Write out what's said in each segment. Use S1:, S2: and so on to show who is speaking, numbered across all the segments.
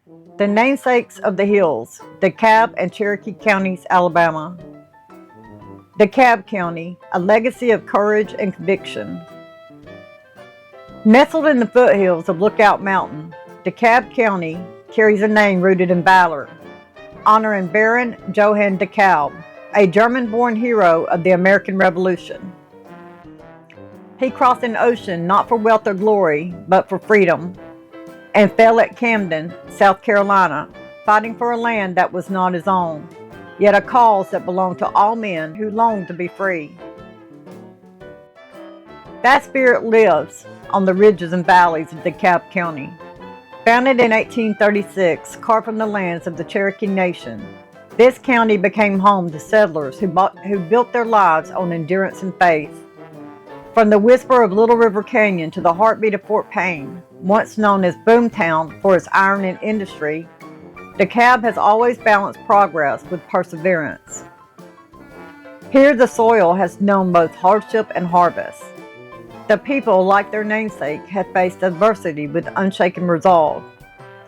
S1: The Namesakes of the Hills, DeKalb and Cherokee Counties, Alabama. DeKalb County, a legacy of courage and conviction. Nestled in the foothills of Lookout Mountain, DeKalb County carries a name rooted in valor, honoring Baron Johann DeKalb, a German-born hero of the American Revolution. He crossed an ocean not for wealth or glory, but for freedom, and fell at Camden, South Carolina, fighting for a land that was not his own, yet a cause that belonged to all men who longed to be free. That spirit lives on the ridges and valleys of DeKalb County. Founded in 1836, carved from the lands of the Cherokee Nation, this county became home to settlers who built their lives on endurance and faith. From the whisper of Little River Canyon to the heartbeat of Fort Payne, once known as Boomtown for its iron and industry, DeKalb has always balanced progress with perseverance. Here the soil has known both hardship and harvest. The people, like their namesake, have faced adversity with unshaken resolve.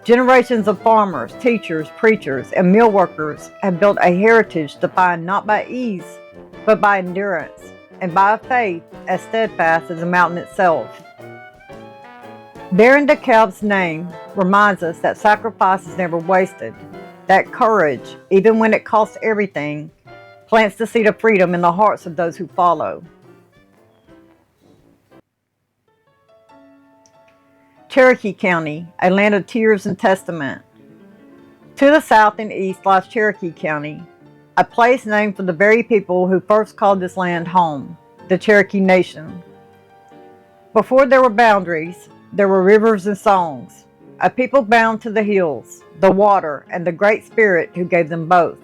S1: Generations of farmers, teachers, preachers, and mill workers have built a heritage defined not by ease, but by endurance, and by a faith as steadfast as the mountain itself. Baron DeKalb's name reminds us that sacrifice is never wasted, that courage, even when it costs everything, plants the seed of freedom in the hearts of those who follow. Cherokee County, a land of tears and testament. To the south and east lies Cherokee County, a place named for the very people who first called this land home, the Cherokee Nation. Before there were boundaries, there were rivers and songs, a people bound to the hills, the water, and the Great Spirit who gave them both.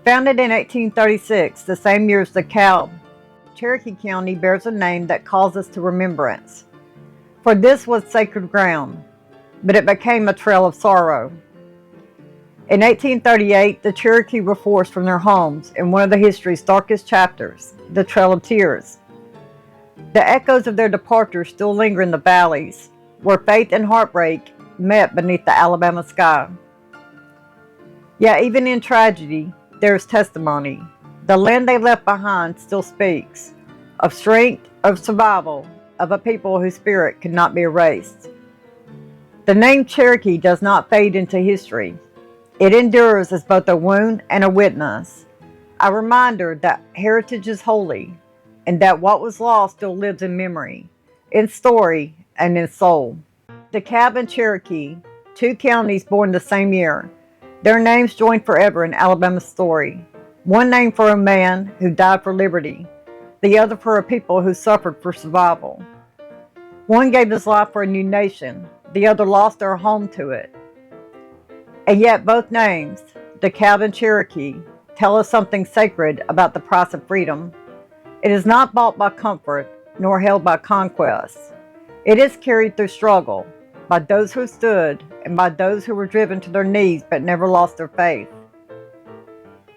S1: Founded in 1836, the same year as DeKalb, Cherokee County bears a name that calls us to remembrance. For this was sacred ground, but it became a trail of sorrow. In 1838, the Cherokee were forced from their homes in one of the history's darkest chapters, the Trail of Tears. The echoes of their departure still linger in the valleys, where faith and heartbreak met beneath the Alabama sky. Yet even in tragedy, there is testimony. The land they left behind still speaks of strength, of survival, of a people whose spirit could not be erased. The name Cherokee does not fade into history. It endures as both a wound and a witness, a reminder that heritage is holy, and that what was lost still lives in memory, in story, and in soul. DeKalb and Cherokee, two counties born the same year, their names join forever in Alabama's story. One name for a man who died for liberty, the other for a people who suffered for survival. One gave his life for a new nation, the other lost their home to it. And yet both names, DeKalb and Cherokee, tell us something sacred about the price of freedom. It is not bought by comfort, nor held by conquest. It is carried through struggle, by those who stood, and by those who were driven to their knees but never lost their faith.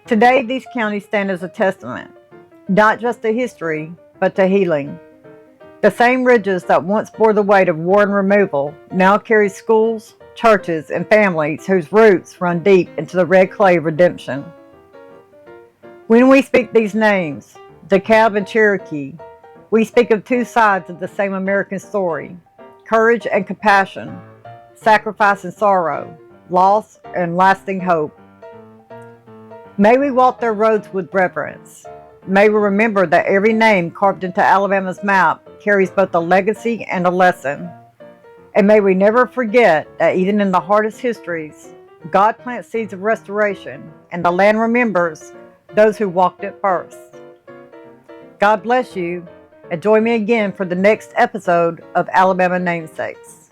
S1: Today, these counties stand as a testament, not just to history, but to healing. The same ridges that once bore the weight of war and removal now carry schools, churches, and families whose roots run deep into the red clay of redemption. When we speak these names, DeKalb and Cherokee, we speak of two sides of the same American story: courage and compassion, sacrifice and sorrow, loss and lasting hope. May we walk their roads with reverence. May we remember that every name carved into Alabama's map carries both a legacy and a lesson. And may we never forget that even in the hardest histories, God plants seeds of restoration, and the land remembers those who walked it first. God bless you, and join me again for the next episode of Alabama Namesakes.